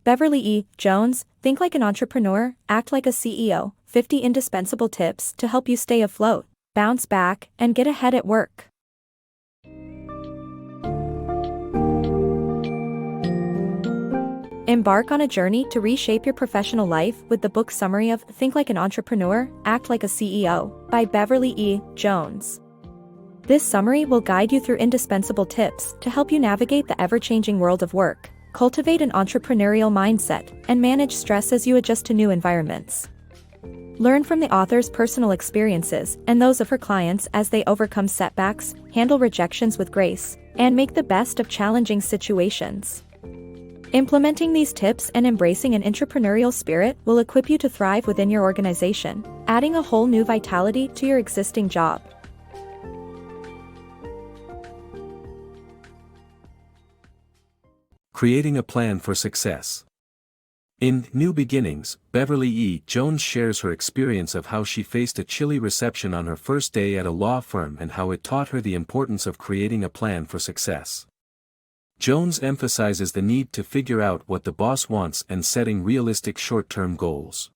Beverly E. Jones, Think Like an Entrepreneur, Act Like a CEO, 50 Indispensable Tips to Help You Stay Afloat, Bounce Back, and Get Ahead at Work. Embark on a journey to reshape your professional life with the book summary of Think Like an Entrepreneur, Act Like a CEO, by Beverly E. Jones. This summary will guide you through indispensable tips to help you navigate the ever-changing world of work, cultivate an entrepreneurial mindset, and manage stress as you adjust to new environments. Learn from the author's personal experiences and those of her clients as they overcome setbacks, handle rejections with grace, and make the best of challenging situations. Implementing these tips and embracing an entrepreneurial spirit will equip you to thrive within your organization, adding a whole new vitality to your existing job. Creating a Plan for Success. In New Beginnings, Beverly E. Jones shares her experience of how she faced a chilly reception on her first day at a law firm and how it taught her the importance of creating a plan for success. Jones emphasizes the need to figure out what the boss wants and setting realistic short-term goals.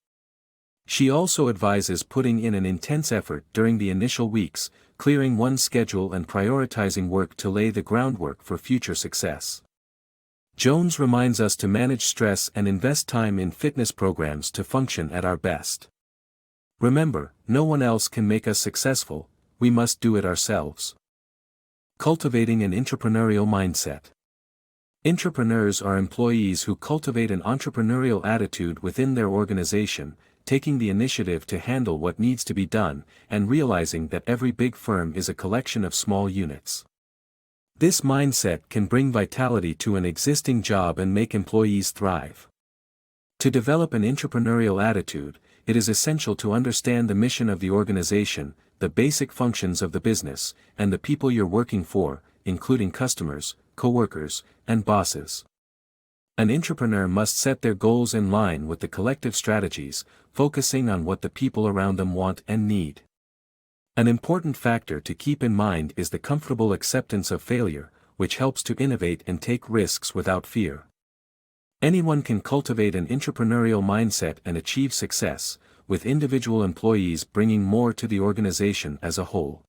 She also advises putting in an intense effort during the initial weeks, clearing one's schedule and prioritizing work to lay the groundwork for future success. Jones reminds us to manage stress and invest time in fitness programs to function at our best. Remember, no one else can make us successful, we must do it ourselves. Cultivating an Intrapreneurial Mindset. Intrapreneurs are employees who cultivate an entrepreneurial attitude within their organization, taking the initiative to handle what needs to be done, and realizing that every big firm is a collection of small units. This mindset can bring vitality to an existing job and make employees thrive. To develop an entrepreneurial attitude, it is essential to understand the mission of the organization, the basic functions of the business, and the people you're working for, including customers, coworkers, and bosses. An entrepreneur must set their goals in line with the collective strategies, focusing on what the people around them want and need. An important factor to keep in mind is the comfortable acceptance of failure, which helps to innovate and take risks without fear. Anyone can cultivate an entrepreneurial mindset and achieve success, with individual employees bringing more to the organization as a whole.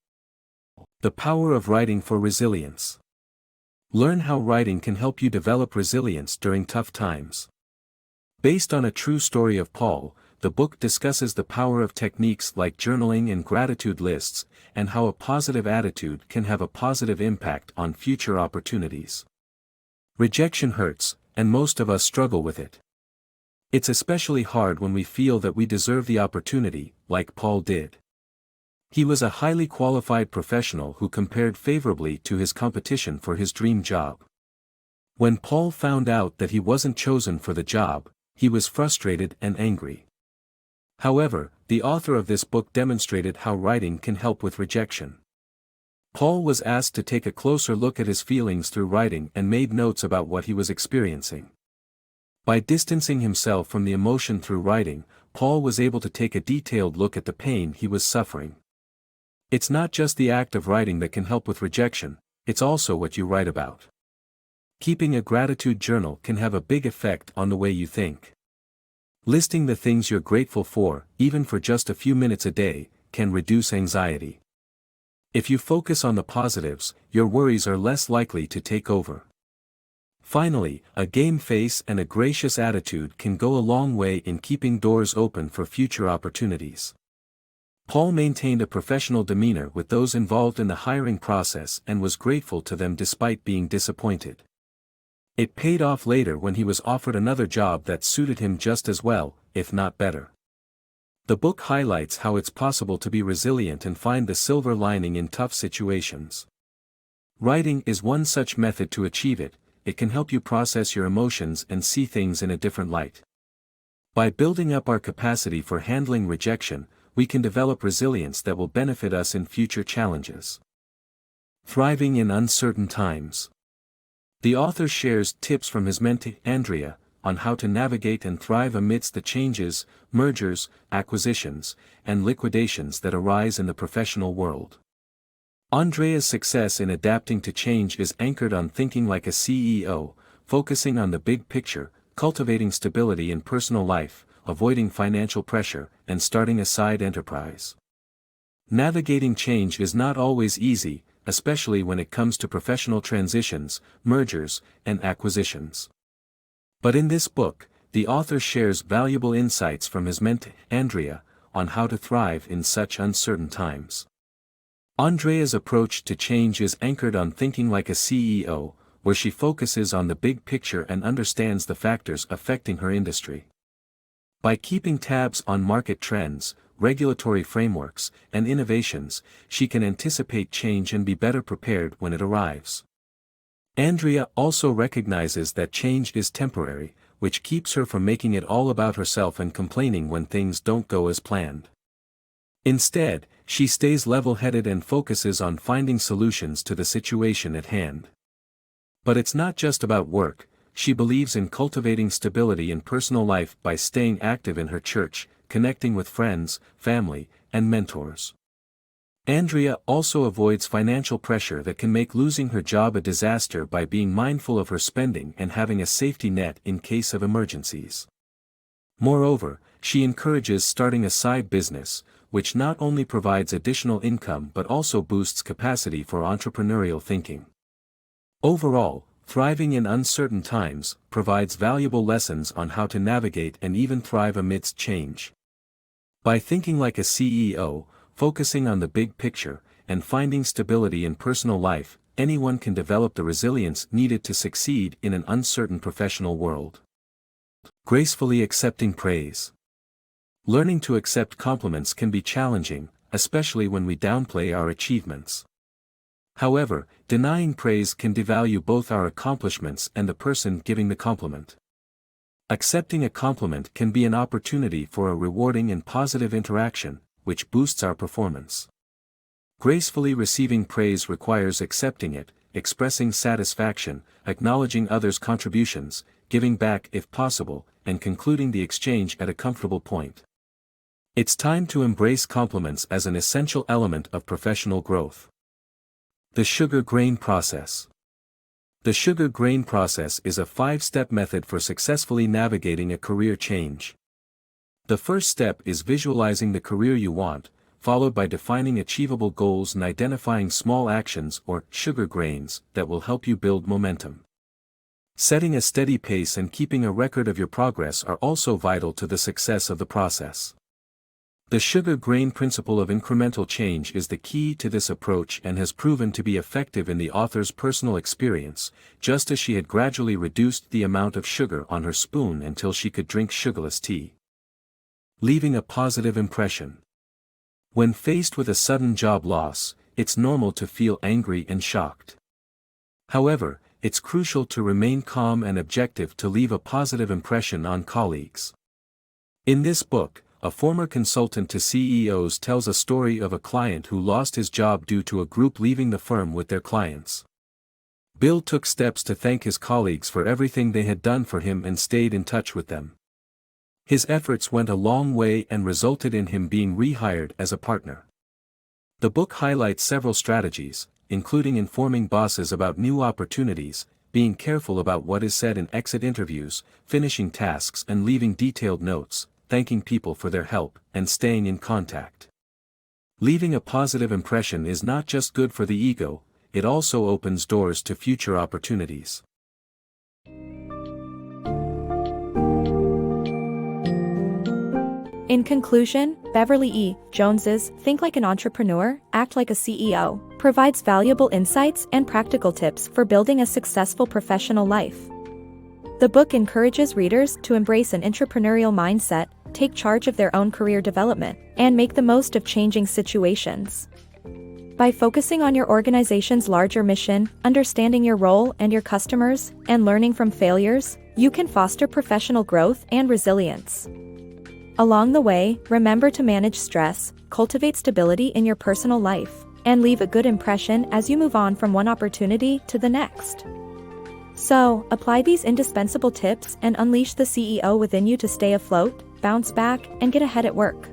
The power of writing for resilience. Learn how writing can help you develop resilience during tough times. Based on a true story of Paul, the book discusses the power of techniques like journaling and gratitude lists, and how a positive attitude can have a positive impact on future opportunities. Rejection hurts, and most of us struggle with it. It's especially hard when we feel that we deserve the opportunity, like Paul did. He was a highly qualified professional who compared favorably to his competition for his dream job. When Paul found out that he wasn't chosen for the job, he was frustrated and angry. However, the author of this book demonstrated how writing can help with rejection. Paul was asked to take a closer look at his feelings through writing and made notes about what he was experiencing. By distancing himself from the emotion through writing, Paul was able to take a detailed look at the pain he was suffering. It's not just the act of writing that can help with rejection, it's also what you write about. Keeping a gratitude journal can have a big effect on the way you think. Listing the things you're grateful for, even for just a few minutes a day, can reduce anxiety. If you focus on the positives, your worries are less likely to take over. Finally, a game face and a gracious attitude can go a long way in keeping doors open for future opportunities. Paul maintained a professional demeanor with those involved in the hiring process and was grateful to them despite being disappointed. It paid off later when he was offered another job that suited him just as well, if not better. The book highlights how it's possible to be resilient and find the silver lining in tough situations. Writing is one such method to achieve it. It can help you process your emotions and see things in a different light. By building up our capacity for handling rejection, we can develop resilience that will benefit us in future challenges. Thriving in uncertain times. The author shares tips from his mentee, Andrea, on how to navigate and thrive amidst the changes, mergers, acquisitions, and liquidations that arise in the professional world. Andrea's success in adapting to change is anchored on thinking like a CEO, focusing on the big picture, Cultivating Stability in Personal Life, Avoiding Financial Pressure, and Starting a Side Enterprise. Navigating change is not always easy, especially when it comes to professional transitions, mergers, and acquisitions. But in this book, the author shares valuable insights from his mentor, Andrea, on how to thrive in such uncertain times. Andrea's approach to change is anchored on thinking like a CEO, where she focuses on the big picture and understands the factors affecting her industry. By keeping tabs on market trends, regulatory frameworks, and innovations, she can anticipate change and be better prepared when it arrives. Andrea also recognizes that change is temporary, which keeps her from making it all about herself and complaining when things don't go as planned. Instead, she stays level-headed and focuses on finding solutions to the situation at hand. But it's not just about work. She believes in cultivating stability in personal life by staying active in her church, connecting with friends, family, and mentors. Andrea also avoids financial pressure that can make losing her job a disaster by being mindful of her spending and having a safety net in case of emergencies. Moreover, she encourages starting a side business, which not only provides additional income but also boosts capacity for entrepreneurial thinking. Overall, thriving in uncertain times provides valuable lessons on how to navigate and even thrive amidst change. By thinking like a CEO, focusing on the big picture, and finding stability in personal life, anyone can develop the resilience needed to succeed in an uncertain professional world. Gracefully accepting praise. Learning to accept compliments can be challenging, especially when we downplay our achievements. However, denying praise can devalue both our accomplishments and the person giving the compliment. Accepting a compliment can be an opportunity for a rewarding and positive interaction, which boosts our performance. Gracefully receiving praise requires accepting it, expressing satisfaction, acknowledging others' contributions, giving back if possible, and concluding the exchange at a comfortable point. It's time to embrace compliments as an essential element of professional growth. The sugar grain process. The sugar grain process is a 5-step method for successfully navigating a career change. The first step is visualizing the career you want, followed by defining achievable goals and identifying small actions or sugar grains that will help you build momentum. Setting a steady pace and keeping a record of your progress are also vital to the success of the process. The sugar grain principle of incremental change is the key to this approach and has proven to be effective in the author's personal experience, just as she had gradually reduced the amount of sugar on her spoon until she could drink sugarless tea. Leaving a positive impression. When faced with a sudden job loss, it's normal to feel angry and shocked. However, it's crucial to remain calm and objective to leave a positive impression on colleagues. In this book, a former consultant to CEOs tells a story of a client who lost his job due to a group leaving the firm with their clients. Bill took steps to thank his colleagues for everything they had done for him and stayed in touch with them. His efforts went a long way and resulted in him being rehired as a partner. The book highlights several strategies, including informing bosses about new opportunities, being careful about what is said in exit interviews, finishing tasks and leaving detailed notes, thanking people for their help, and staying in contact. Leaving a positive impression is not just good for the ego, it also opens doors to future opportunities. In conclusion, Beverly E. Jones's Think Like an Entrepreneur, Act Like a CEO provides valuable insights and practical tips for building a successful professional life. The book encourages readers to embrace an entrepreneurial mindset, take charge of their own career development, and make the most of changing situations. By focusing on your organization's larger mission, understanding your role and your customers, and learning from failures, you can foster professional growth and resilience. Along the way, remember to manage stress, cultivate stability in your personal life, and leave a good impression as you move on from one opportunity to the next. So, apply these indispensable tips and unleash the CEO within you to stay afloat, bounce back, and get ahead at work.